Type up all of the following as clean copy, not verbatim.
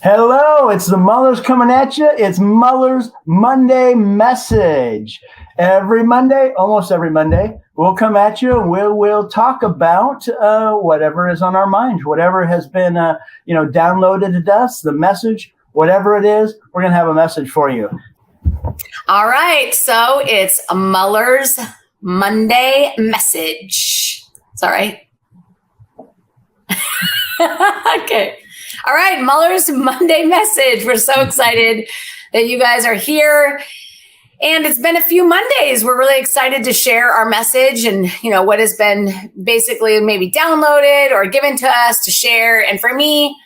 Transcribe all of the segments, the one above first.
Hello, it's the Mullers coming at you. It's Mullers Monday Message. Every Monday, almost every Monday, we'll come at you and we'll talk about whatever is on our minds, whatever has been downloaded to us, the message, whatever it is, we're going to have a message for you. All right, so it's a Mullers Monday Message. It's all right. Okay. All right, Mullers Monday Message. We're so excited that you guys are here. And it's been a few Mondays. We're really excited to share our message and, what has been basically maybe downloaded or given to us to share. And for me,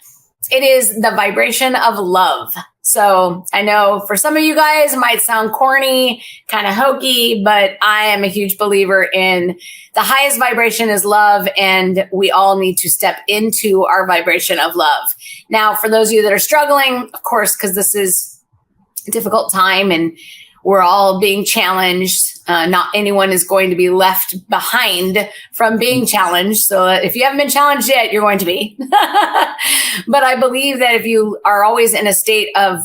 it is the vibration of love. So I know for some of you guys it might sound corny, kind of hokey, but I am a huge believer in the highest vibration is love, and we all need to step into our vibration of love. Now, for those of you that are struggling, of course, because this is a difficult time and we're all being challenged. Not anyone is going to be left behind from being challenged. So if you haven't been challenged yet, you're going to be. But I believe that if you are always in a state of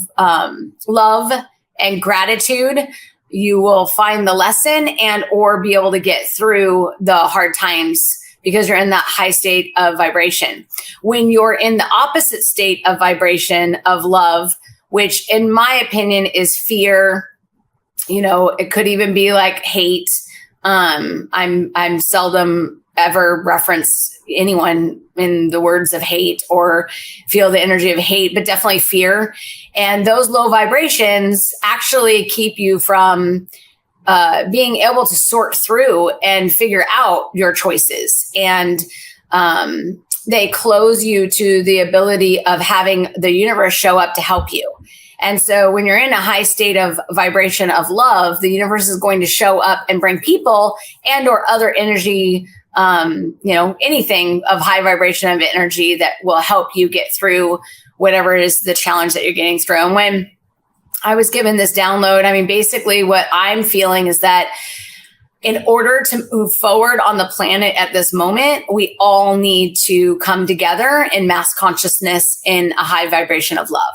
love and gratitude, you will find the lesson and or be able to get through the hard times because you're in that high state of vibration. When you're in the opposite state of vibration of love, which in my opinion is fear, it could even be like hate. I'm seldom ever reference anyone in the words of hate or feel the energy of hate, but definitely fear. And those low vibrations actually keep you from being able to sort through and figure out your choices. And they close you to the ability of having the universe show up to help you. And so when you're in a high state of vibration of love, the universe is going to show up and bring people and or other energy, anything of high vibration of energy that will help you get through whatever it is the challenge that you're getting through. And when I was given this download, basically what I'm feeling is that in order to move forward on the planet at this moment, we all need to come together in mass consciousness in a high vibration of love.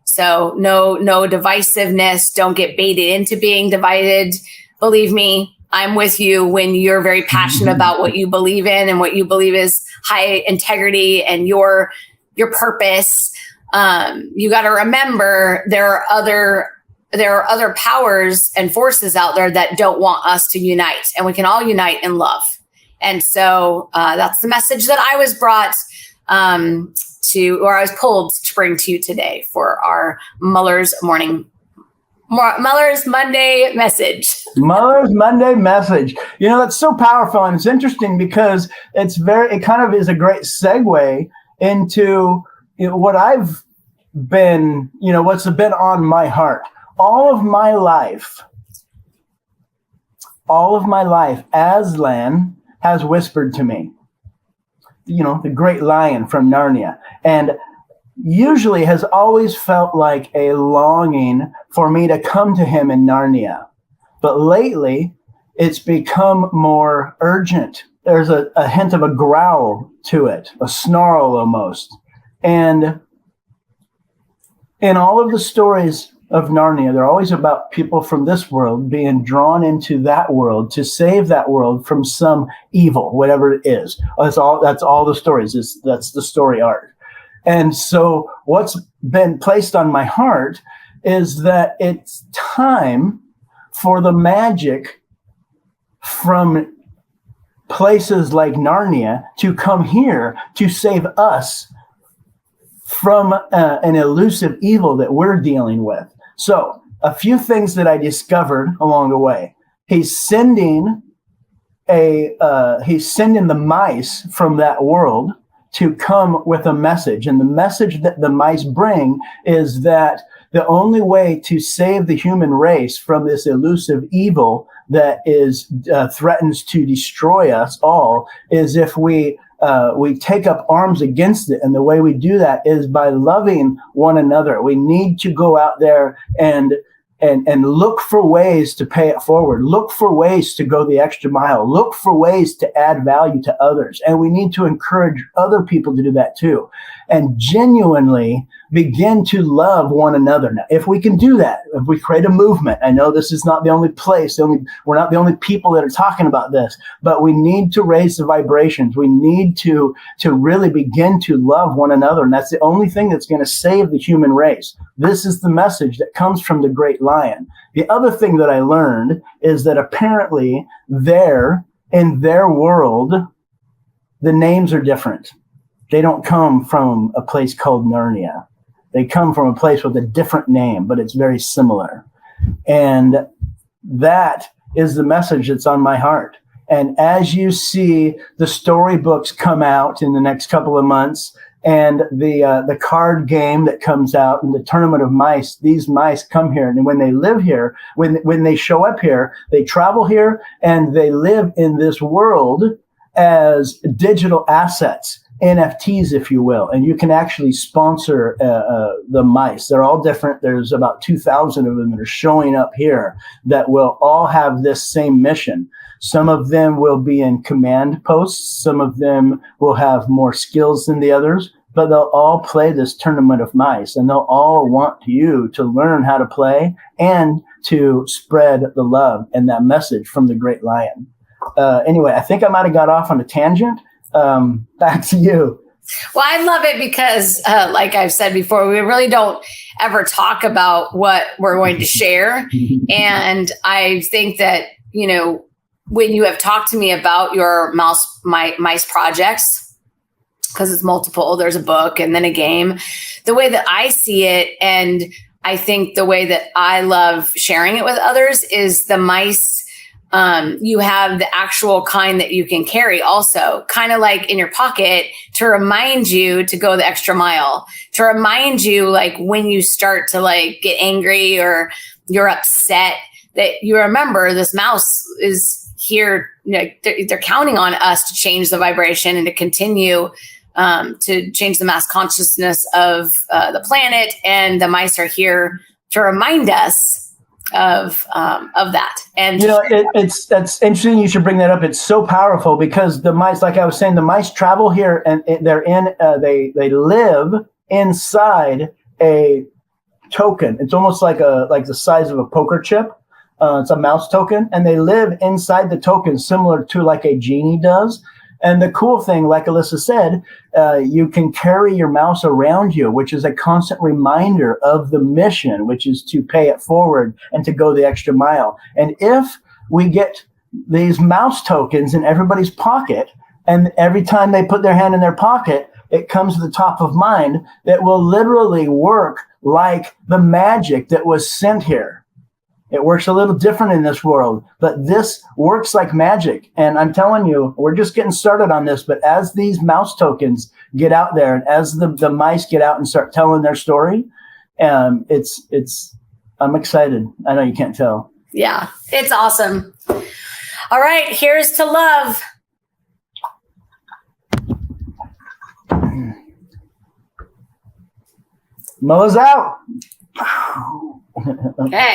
So no divisiveness. Don't get baited into being divided. Believe me, I'm with you when you're very passionate about what you believe in and what you believe is high integrity and your purpose. You got to remember there are other powers and forces out there that don't want us to unite, and we can all unite in love. And so that's the message that I was brought I was pulled to bring to you today for our Mullers Monday Message. Mullers Monday Message. That's so powerful, and it's interesting because it kind of is a great segue into what I've been, what's been on my heart. All of my life, Aslan has whispered to me. The great lion from Narnia, and usually has always felt like a longing for me to come to him in Narnia. But lately, it's become more urgent. There's a hint of a growl to it, a snarl almost. And in all of the stories of Narnia, they're always about people from this world being drawn into that world to save that world from some evil, whatever it is. That's all the stories. That's the story arc. And so what's been placed on my heart is that it's time for the magic from places like Narnia to come here to save us from an elusive evil that we're dealing with. So a few things that I discovered along the way. He's sending the mice from that world to come with a message. And the message that the mice bring is that the only way to save the human race from this elusive evil that threatens to destroy us all is if we take up arms against it. And the way we do that is by loving one another. We need to go out there and and look for ways to pay it forward. Look for ways to go the extra mile. Look for ways to add value to others. And we need to encourage other people to do that too. And genuinely begin to love one another. Now, if we can do that, if we create a movement, I know this is not the only place, we're not the only people that are talking about this, but we need to raise the vibrations. We need to really begin to love one another. And that's the only thing that's going to save the human race. This is the message that comes from the Great Lion. The other thing that I learned is that apparently in their world, the names are different. They don't come from a place called Narnia. They come from a place with a different name, but it's very similar. And that is the message that's on my heart. And as you see the storybooks come out in the next couple of months, and the card game that comes out and the tournament of mice, these mice come here. And when they live here, when they show up here, they travel here and they live in this world as digital assets. NFTs, if you will, and you can actually sponsor the mice. They're all different. There's about 2,000 of them that are showing up here that will all have this same mission. Some of them will be in command posts. Some of them will have more skills than the others, but they'll all play this tournament of mice, and they'll all want you to learn how to play and to spread the love and that message from the Great Lion. Anyway, I think I might have got off on a tangent. Back to you. Well, I love it because, like I've said before, we really don't ever talk about what we're going to share. And I think that, when you have talked to me about your mice projects, because it's multiple, there's a book and then a game, the way that I see it, and I think the way that I love sharing it with others is the mice. You have the actual kind that you can carry also, kind of like in your pocket to remind you to go the extra mile, to remind you like when you start to like get angry or you're upset that you remember this mouse is here. They're counting on us to change the vibration and to continue to change the mass consciousness of the planet. And the mice are here to remind us of that. And that's interesting you should bring that up. It's so powerful because the mice, like I was saying, the mice travel here and they live inside a token. It's almost like the size of a poker chip. It's a mouse token, and they live inside the token similar to like a genie does. And the cool thing, like Alyssa said, you can carry your mouse around you, which is a constant reminder of the mission, which is to pay it forward and to go the extra mile. And if we get these mouse tokens in everybody's pocket, and every time they put their hand in their pocket, it comes to the top of mind, that will literally work like the magic that was sent here. It works a little different in this world, but this works like magic. And I'm telling you, we're just getting started on this, but as these mouse tokens get out there and as the mice get out and start telling their story, I'm excited. I know you can't tell. Yeah, it's awesome. All right, here's to love. Mullers out. Okay.